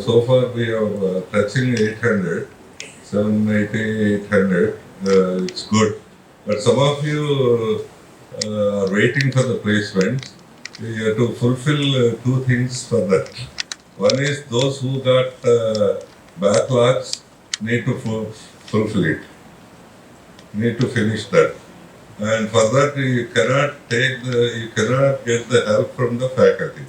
so far we have touching 800, 780, 800. It's good. But some of you are waiting for the placement. You have to fulfill two things for that. One is those who got backlogs need to fulfill it, need to finish that. And for that you cannot get the help from the faculty.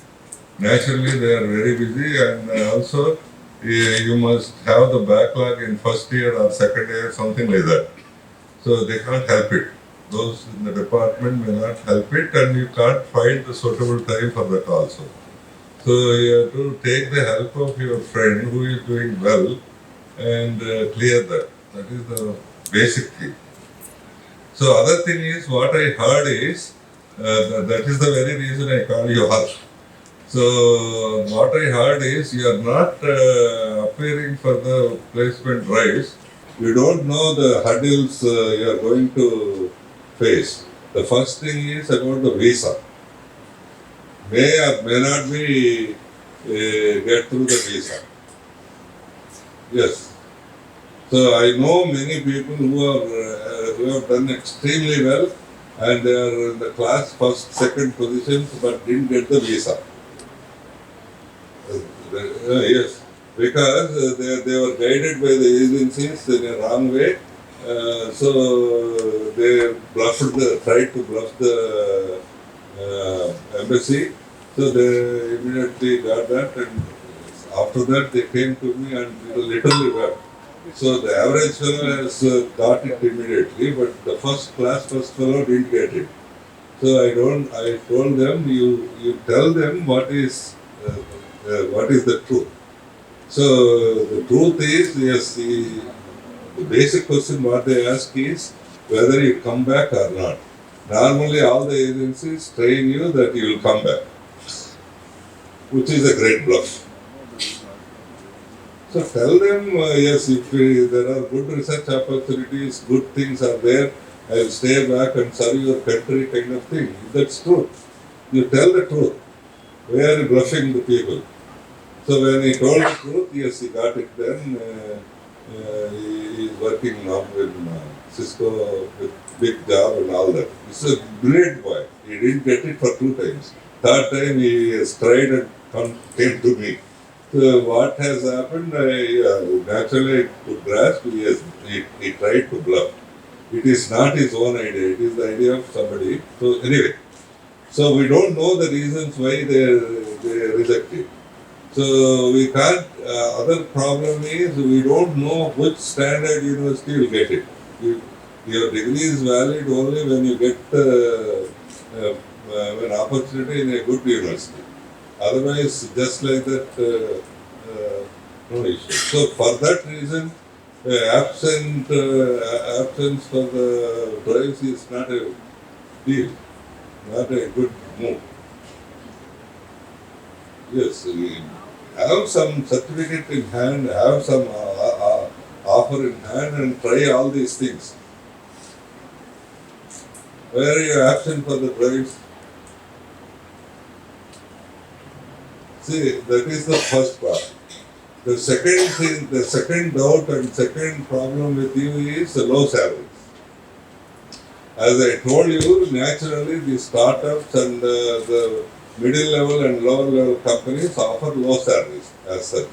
Naturally they are very busy, and also you must have the backlog in first year or second year, something like that. So they can't help it. Those in the department may not help it, and you can't find the suitable time for that also. So you have to take the help of your friend who is doing well and clear that. That is the basic thing. So other thing is, what I heard is, that is the very reason I call you all. So what I heard is, you are not appearing for the placement drives. You don't know the hurdles you are going to face. The first thing is about the visa. May or may not be get through the visa. Yes. So I know many people who have done extremely well, and they are in the class first, second positions, but didn't get the visa. Yes, because they were guided by the agencies in a wrong way. So they tried to bluff the embassy. So they immediately got that, and after that they came to me and literally wept. So the average fellow has got it immediately, but the first fellow didn't get it. So I told them, you tell them what is the truth. So the truth is, yes, the basic question what they ask is whether you come back or not. Normally all the agencies train you that you will come back, which is a great bluff. So tell them, yes, if there are good research opportunities, good things are there, I will stay back and serve your country, kind of thing. That's true. You tell the truth. Why are you bluffing the people? So when he told the truth, yes, he got it then. He is working now in Cisco with big job and all that. He's a brilliant boy. He didn't get it for 2 times. Third time he has tried and came to me. So what has happened, naturally to grasp, he tried to bluff. It is not his own idea, it is the idea of somebody. So anyway, so we don't know the reasons why they reject it. So we can't, other problem is we don't know which standard university will get it. Your degree is valid only when you get an opportunity in a good university. Otherwise, just like that, no issue. So for that reason, absence for the drives is not a deal, not a good move. Yes, have some certificate in hand, have some offer in hand, and try all these things. Where are you absent for the drives? See, that is the first part. The second thing, the second doubt and second problem with you is the low salaries. As I told you, naturally the startups and the middle level and lower level companies offer low salaries as such.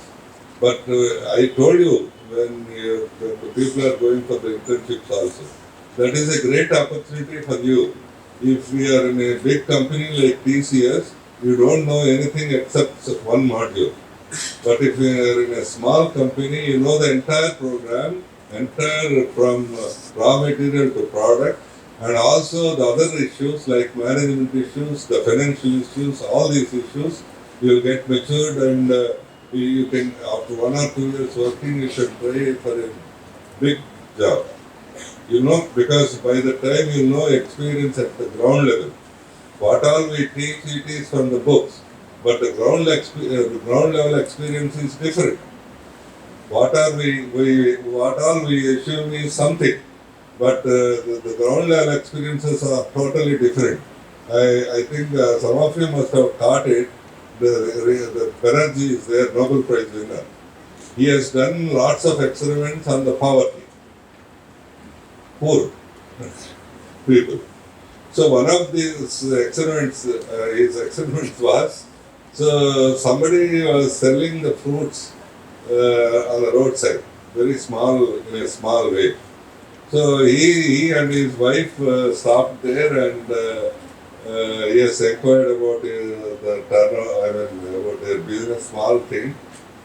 But I told you when the people are going for the internships also, that is a great opportunity for you. If we are in a big company like TCS, you don't know anything except one module. But if you are in a small company, you know the entire program, entire from raw material to product, and also the other issues like management issues, the financial issues, all these issues, you will get matured, and you can, after 1 or 2 years working, you should try for a big job. You know, because by the time you know experience at the ground level, what all we teach, it is from the books, but the ground level experience is different. What all we assume is something, but the ground level experiences are totally different. I think some of you must have caught it. the Banerjee is their Nobel Prize winner. He has done lots of experiments on the poverty, poor people. So one of these experiments, his experiments was, so somebody was selling the fruits on the roadside, very small, in a small way. So he and his wife stopped there and he has inquired about the turnover, about their business, small thing.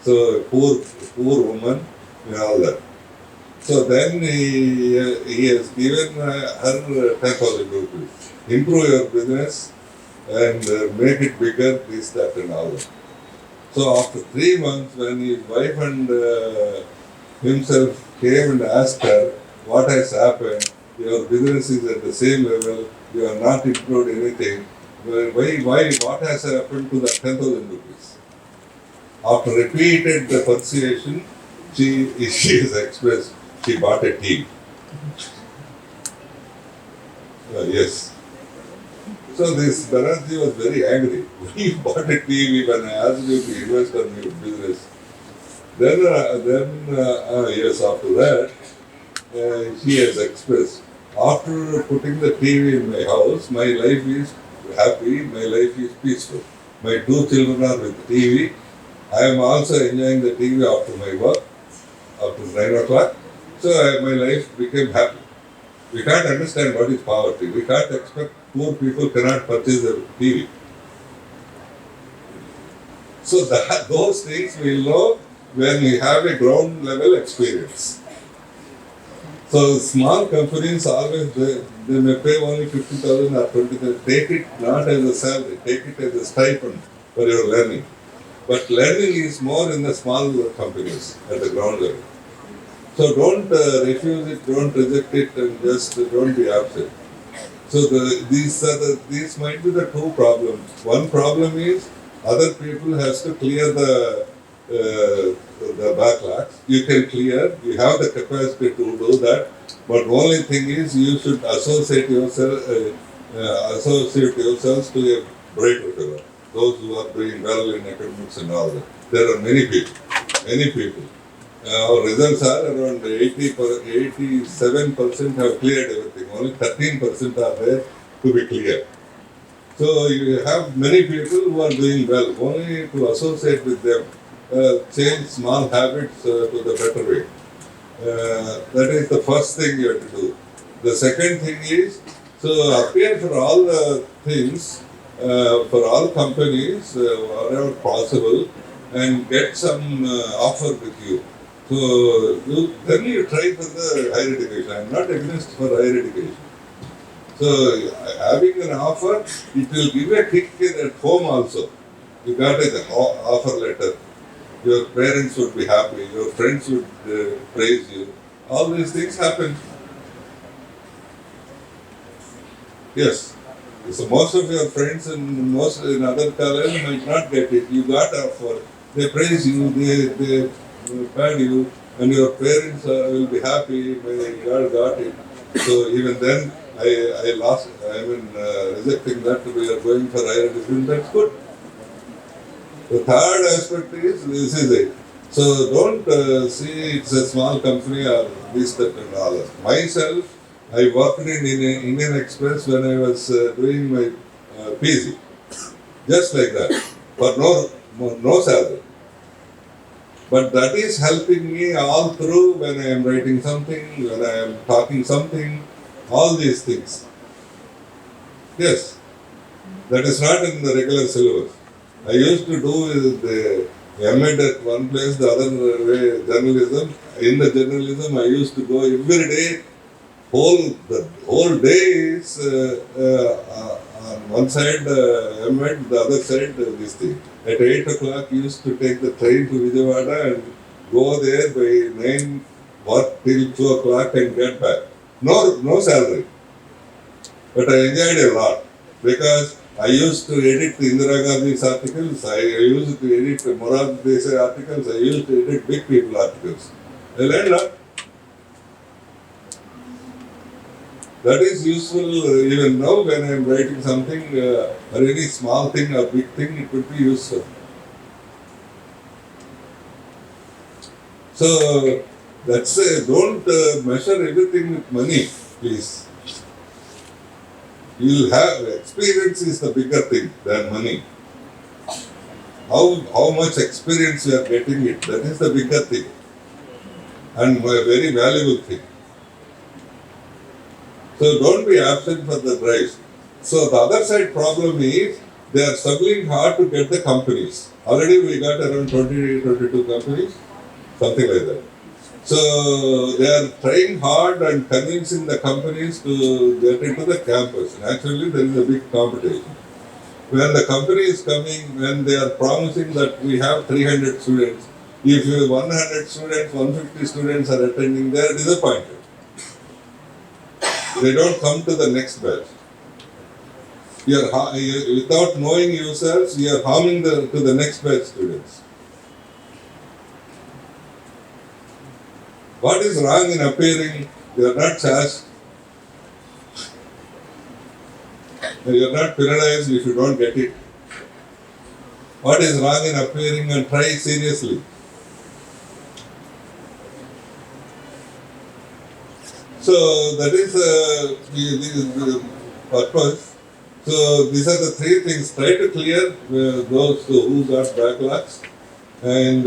So poor woman and all that. So then he has given her 10,000 rupees. Improve your business and make it bigger, this, that and all that. So after 3 months, when his wife and himself came and asked her, what has happened? Your business is at the same level, you have not improved anything. Why, what has happened to the 10,000 rupees? After repeated persuasion, she has expressed, she bought a TV. Yes. So this Banerjee was very angry. He bought a TV when I asked you to invest on your business. Then yes, after that, she has expressed, after putting the TV in my house, my life is happy, my life is peaceful. My 2 children are with TV. I am also enjoying the TV after my work, after 9 o'clock. So my life became happy. We can't understand what is poverty. We can't expect poor people cannot purchase a TV. So those things we know when we have a ground level experience. So small companies always, they may pay only 50,000 or 20,000. Take it not as a salary, take it as a stipend for your learning. But learning is more in the small companies at the ground level. So don't refuse it, don't reject it, and just don't be upset. So these might be the 2 problems. One problem is other people has to clear the backlogs. You can clear, you have the capacity to do that, but only thing is you should associate yourselves to a brighter fellow. Those who are doing well in academics and all that. There are many people. Our results are around 87% have cleared everything. Only 13% are there to be cleared. So you have many people who are doing well. Only to associate with them, change small habits to the better way. That is the first thing you have to do. The second thing is, so appear for all the things, for all companies, wherever possible, and get some offer with you. So then you try for the higher education. I am not against for higher education. So having an offer, it will give a kick at home also. You got an offer letter. Your parents would be happy. Your friends would praise you. All these things happen. Yes. So most of your friends and most in other colleges might not get it. You got offer. They praise you. They pad you, and your parents will be happy. My God got it. So even then, I lost. Rejecting that we are going for higher education. That's good. The third aspect is this is it. So don't see it's a small company or this, that, and all that. Myself, I worked in Indian Express when I was doing my PG, just like that, for no salary. But that is helping me all through when I am writing something, when I am talking something, all these things. Yes, that is not in the regular syllabus. I used to do the M.Ed at one place, the other way journalism. In the journalism, I used to go every day. The whole day is on one side M.Ed, the other side this thing. At 8 o'clock, used to take the train to Vijayawada and go there by 9, work till 2 o'clock and get back. No salary. But I enjoyed a lot because I used to edit Indira Gandhi's articles, I used to edit Morad Desai articles, I used to edit big people articles. I learned a lot. That is useful even now when I am writing something or any small thing or big thing, it would be useful. So that's don't measure everything with money, please. You'll have experience is the bigger thing than money. How much experience you are getting it, that is the bigger thing and a very valuable thing. So don't be absent for the drives. So the other side problem is they are struggling hard to get the companies. Already we got around 20, 22 companies, something like that. So they are trying hard and convincing the companies to get into the campus. Naturally, there is a big competition. When the company is coming, when they are promising that we have 300 students, if 100 students, 150 students are attending, they are disappointed. They don't come to the next batch. Without knowing yourselves, you are harming to the next batch students. What is wrong in appearing? You are not charged. You are not penalized if you don't get it. What is wrong in appearing and try seriously? So that is the purpose. So these are the three things. Try to clear those who got backlogs. And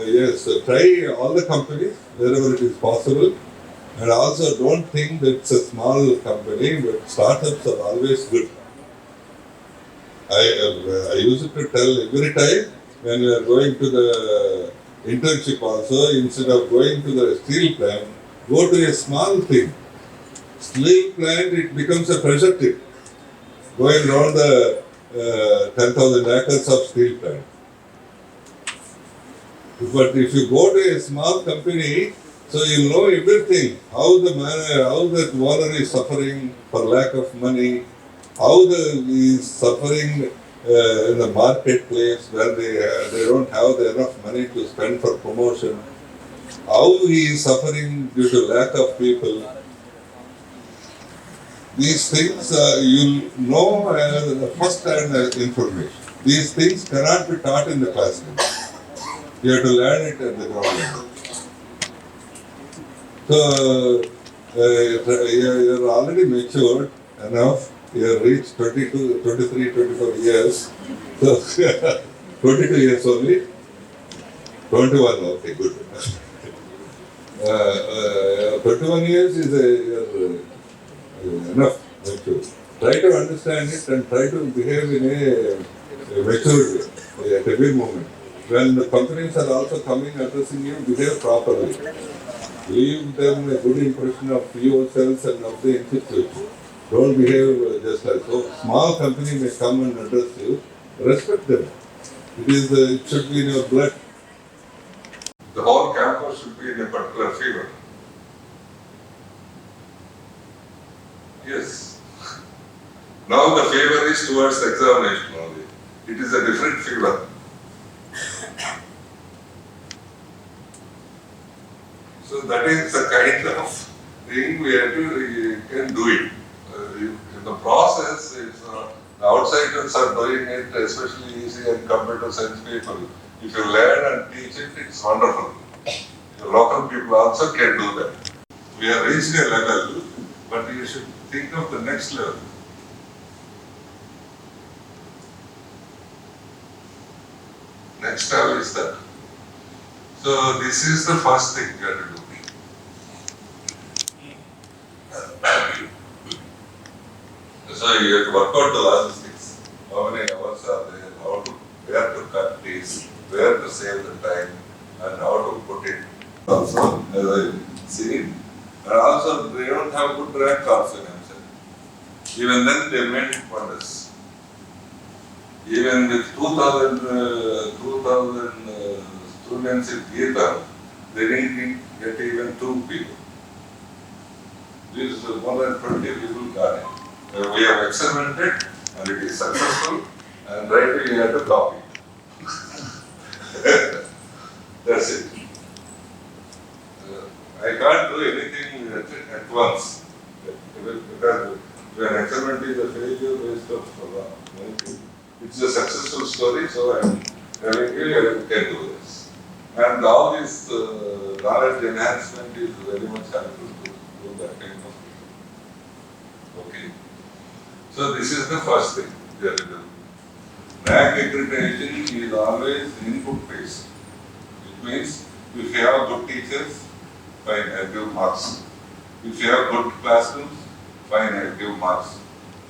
yes, try all the companies wherever it is possible. And also don't think that it's a small company, but startups are always good. I used to tell every time when we are going to the internship also, instead of going to the steel plant, go to a small thing. Steel plant, it becomes a pressure tip. Going around the 10,000 acres of steel plant. But if you go to a small company, so you know everything, how the owner is suffering for lack of money, how he is suffering in the marketplace where they don't have enough money to spend for promotion, how he is suffering due to lack of people. These things you know first-hand information. These things cannot be taught in the classroom. You have to learn it at the ground level. So you're already matured enough. You have reached 22, 23, 24 years. So 22 years only. 21, okay, good. 21 years is enough. Mature. Try to understand it and try to behave in a mature way at every moment. When the companies are also coming addressing you, behave properly. Leave them a good impression of yourselves and of the institute. Don't behave just like so. Small company may come and address you. Respect them. It should be in your blood. The whole campus should be in a particular fever. Yes. Now the fever is towards examination only. It is a different fever. So that is the kind of thing we can do it. In the process, the outsiders are doing it, especially easy and computer science people. If you learn and teach it, it's wonderful. The local people also can do that. We have reached a level, but you should think of the next level. Next level is that. So this is the first thing you have to do. So you have to work out the logistics. How many hours are there? Where to cut this? Where to save the time? And how to put it. Also, as I seen, and also they don't have good rank also in MSN. Even then they made it wonders. Even with 2,000 students in Gita, they didn't get even 2 people. This is more than 20 people got it. We have experimented and it is successful, and right we have to copy. That's it. I can't do anything at once. When It's a successful story, so I'm telling you can do this. And all this knowledge enhancement is very much helpful to do that kind of thing. Okay. So this is the first thing. NAAC accreditation is always input based. It means if you have good teachers, fine, I give marks. If you have good classrooms, fine, I give marks.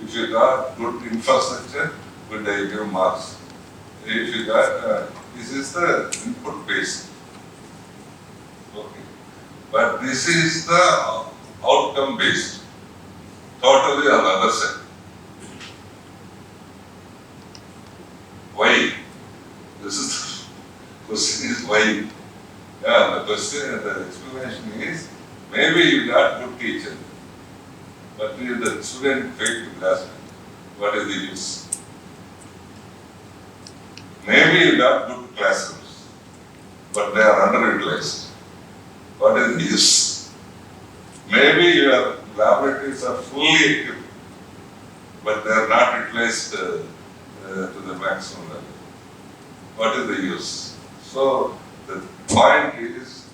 If you got good infrastructure, good, I give marks. If you got, this is the input based. Okay. But this is the outcome based. Totally on the other side. Why? This is the question is why. Yeah, the question, the explanation is maybe you got good teacher, but the student failed to grasp it. What is the use? Maybe you got good classrooms, but they are underutilized. What is the use? Maybe your laboratories are fully equipped, but they are not utilized to the maximum level. What is the use? So the point is,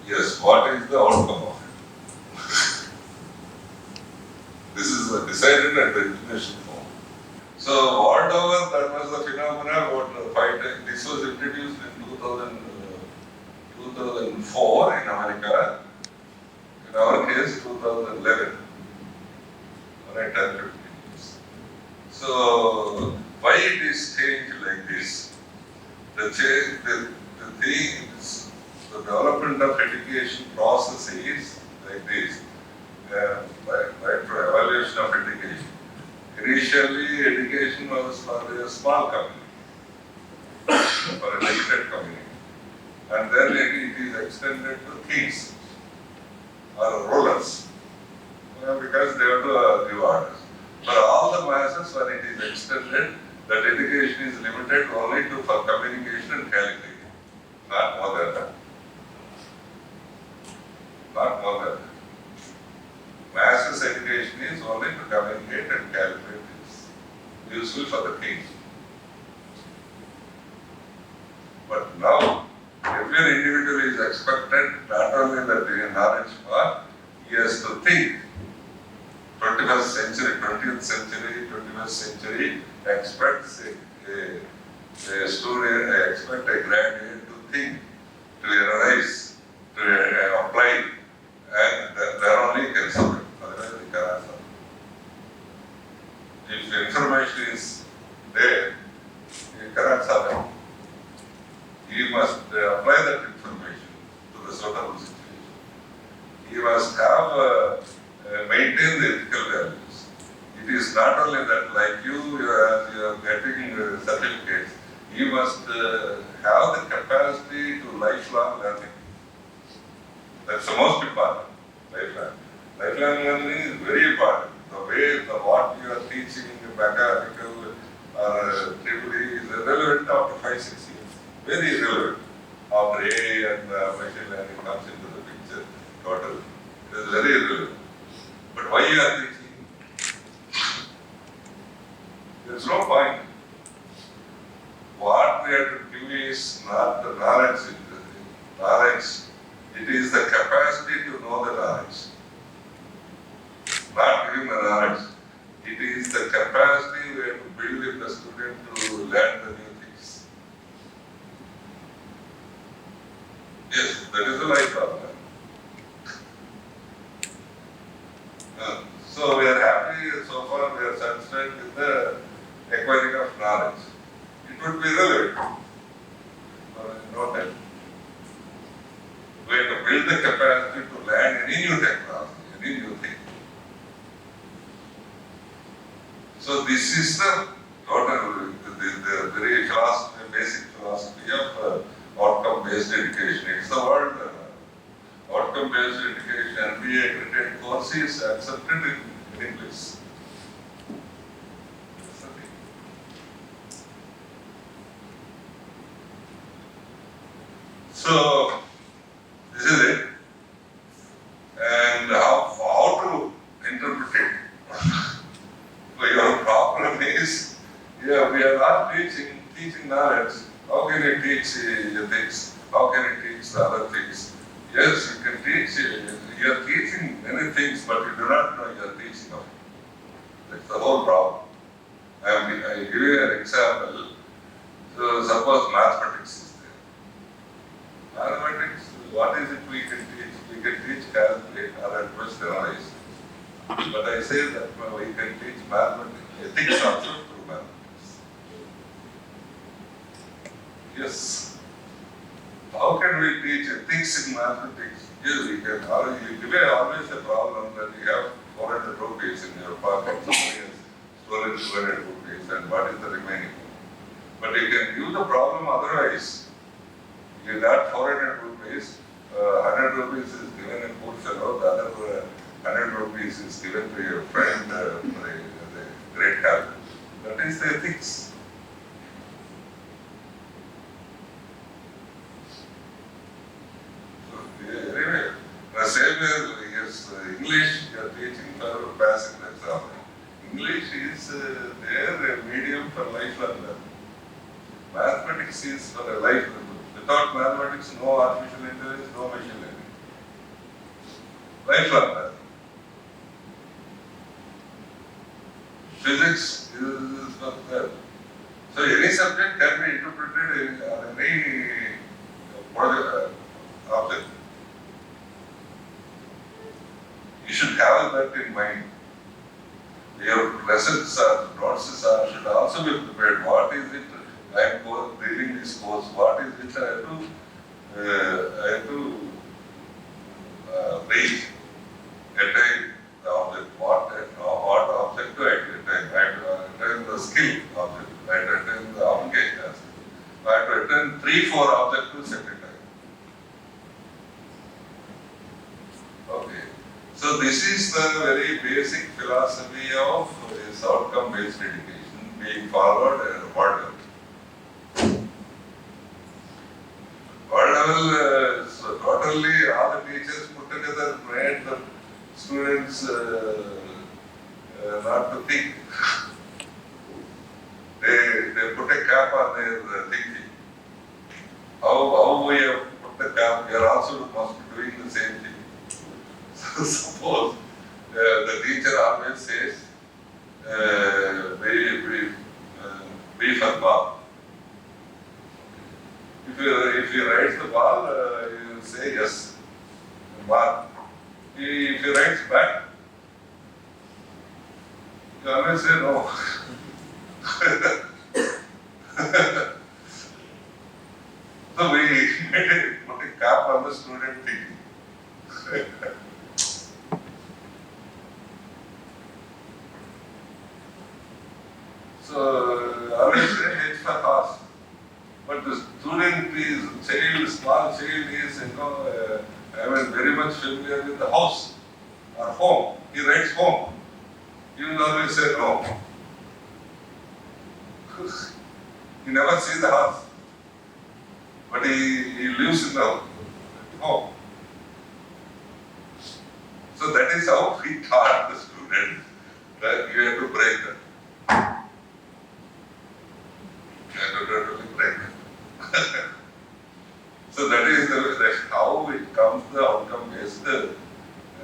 yes, what is the outcome of it? This is decided at the international form. So whatever that was the phenomena, this was introduced in 2004 in America. In our case, 2011. Right, 10, 15 years. So why it is changed like this? The thing is, the development of education process is like this. Right, for evaluation of education. Initially, education was for a small community, for a limited community. And then it is extended to kings or rulers, because they have to give orders. For all the masses, when it is extended, that education is limited only to for communication and calculating, not more than that. Not more than that. Masses education is only to communicate and calculate. It's useful for the king. But now, every individual is expected not only that the knowledge part, he has to think. 21st century, 20th century, 21st century expects a student, expect a graduate to think, to analyze, to apply, and there only can survive. Otherwise, they cannot survive. If the information is there, you cannot survive. You must apply that information to the suitable situation. You must have maintain the ethical values. It is not only that, like you are getting certificates, you must have the capacity to lifelong learning. That's the most important, lifelong. Lifelong learning is very important. The way, what you are teaching in mechanical or triple E is relevant after 5-6 years. Very relevant. After AI and machine learning comes into the picture, totally. It is very relevant. But why you are teaching? There is no point. What we have to do is not the knowledge. It is the capacity to know the knowledge. Not giving the knowledge. It is the capacity we have to build in the student to learn the new things. Yes, that is the life problem. So we are happy, so far we are satisfied with the acquiring of knowledge. It would be relevant for no time. We have to build the capacity to learn any new technology, any new thing. So this is the total, the very basic philosophy of outcome-based education. It's the word outcome-based education, MBA accredited course is accepted in English. So this is it. And how to interpret it? So your problem is you teaching knowledge, how can you teach ethics? How can you teach the other things? Yes, you can teach, you are teaching many things, but you do not know you are teaching them. That's the whole problem. I give you an example. So suppose mathematics is there. Mathematics, what is it we can teach? We can teach calculate or at most analyze. But I say that we can teach mathematics, ethics also through mathematics. Yes. How can we teach ethics in mathematics? Yes, we can. You give always a problem that you have 400 rupees in your pocket, somebody has stolen 200 rupees, and what is the remaining? But you can use the problem otherwise. You got 400 rupees, 100 rupees is given in food fellow, the other 100 rupees is given to your friend for a great help. That is the ethics. So, anyway, the same way, yes, English you are teaching for passing the exam. English is their medium for lifelong learning. Mathematics is for a life. Without mathematics, no artificial intelligence, no machine learning. Lifelong learning. Physics is for that. So any subject can be interpreted on any object. You should have that in mind. Your lessons or notes should also be prepared. What is it? I am reading this course. What is it I have to read? Attain the object. What object to attain? I have to attain the skill object. I have to attain the application aspect. I have to attain 3-4 objectives at a time. Okay. So this is the very basic philosophy of this outcome-based education being followed at world level. World level, so totally all the teachers put together made the students not to think. They put a cap on their thinking. How we have put the cap, we are also must be doing the same thing. So suppose the teacher always says, be for ball. If he writes the ball, you say yes, ball. If he writes back, you always say no. So we put a cap on the student thinking. So always say H for horse. But the student is, small child is, very much familiar with the house or home. He writes home. You will always say no. He never sees the house. But he lives in the home. So that is how we taught the student that you have to break that. You have to totally break that. So that is how it comes to outcome-based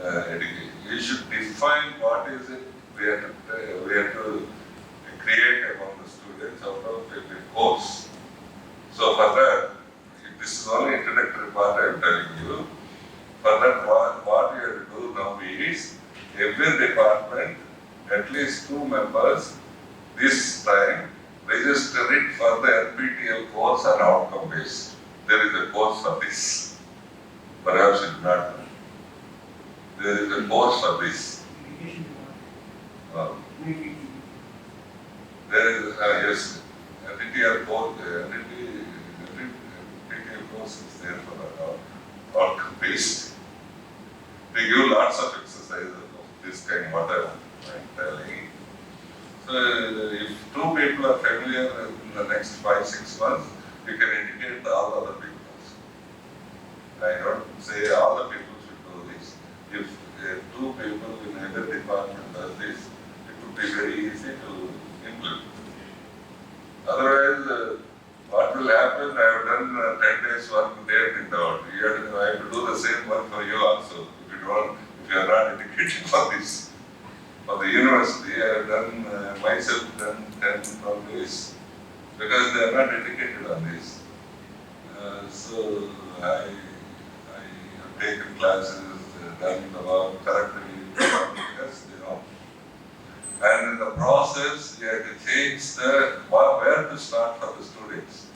education. You should define what is it we have to create among the students out of a course. So for that, this is only introductory part I am telling you. For that, what you have to do now is, every department, at least 2 members, this time, register it for the NPTEL course on outcome based. There is a course for this. Perhaps it not. There is a course for this. There is, yes, NPTEL course, NPTEL course is there for the outcome based. They give lots of exercises of this kind, what I am telling. So if 2 people are familiar in the next 5-6 months, you can indicate all other people. I don't say all the people should do this. If 2 people in every department does this, it would be very easy to implement. Otherwise, what will happen? I have done 10 days work there in the out. I have to do the same work for you also. If you are not dedicated for this. For the university, I have done myself done 10 days because they are not dedicated on this. So I have taken classes, done the work correctly, because and in the process, you have to change where to start for the students.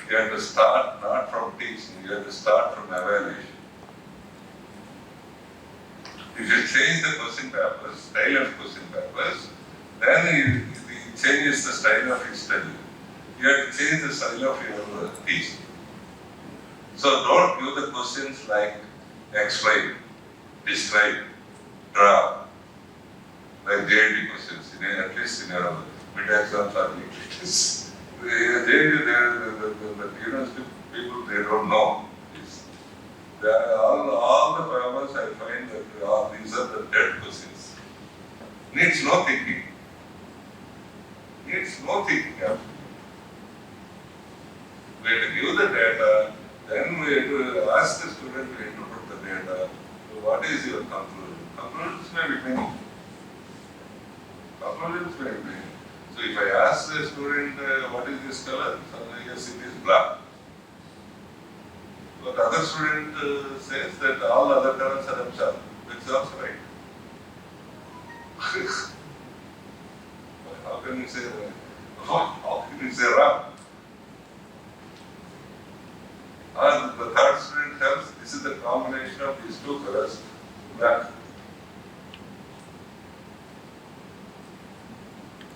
You have to start not from teaching, you have to start from evaluation. If you change the question papers, style of question papers, then it changes the style of your study. You have to change the style of your teaching. So don't give the questions like explain, describe, draw, like JD questions, at least in your mid-exams or weeklies. The university people, they don't know this. All the papers I find that these are the dead questions. Needs no thinking. Needs no thinking. We have to give the data, then we have to ask the student to interpret the data. So what is your conclusion? Conclusions may be many. Conclusions may be many. So if I ask the student, what is this color? So yes, it is black. But other student says that all other colors are absorbed. It's also right. How can you say right? How can you say wrong? And the third student tells this is the combination of these two colors, black.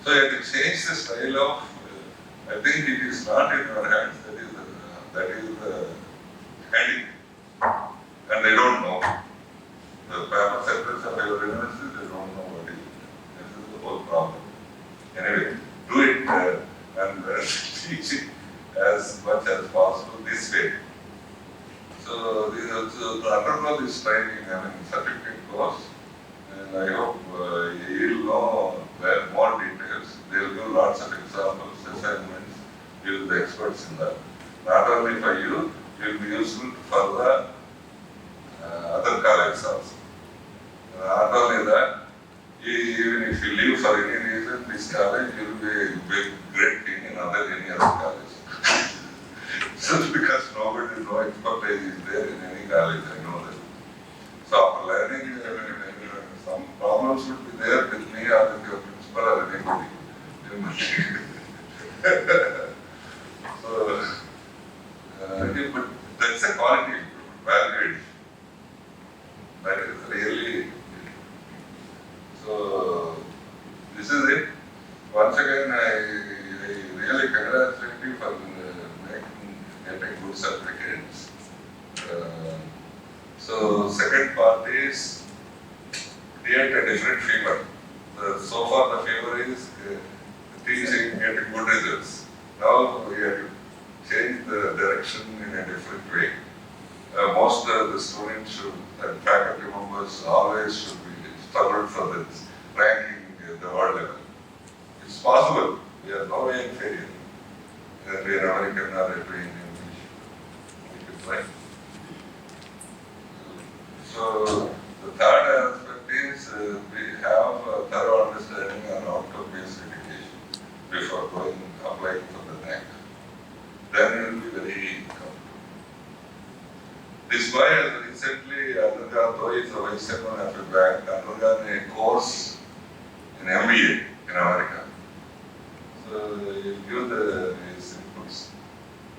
So you have to change the style of, I think it is not in your hands, that is the heading. And they don't know. The paper setters of your university, they don't know what it is. This is the whole problem. Anyway, do it and teach it as much as possible this way. So to undergo this training, certificate course, and I hope you will know more details. They will give lots of examples, assignments, you will be experts in that. Not only for you, it will be useful for the other colleagues also. Not only that, even if you leave for any reason, this college, you will be a big, great thing in any other college. Just because no expertise is there in any college, I know that. So after learning, some problems would be there with me or with your principal or anybody. So, but that's a quality, value. That is really. So this is it. Once again, I really congratulate you for getting good certificates. So second part is create a different fever. So far the fever is teaching, getting good results. Now we have to change the direction in a different way. Most of the students should, and faculty members always should be struggled for this ranking at the world level. It's possible. We are no way inferior. We are American or a trained English. We can try. So the third aspect is we have a thorough understanding on outcome-based education before applying for the rank. Then it will be very comfortable. This boy has recently undergone, though he is a vice chairman of a bank, undergone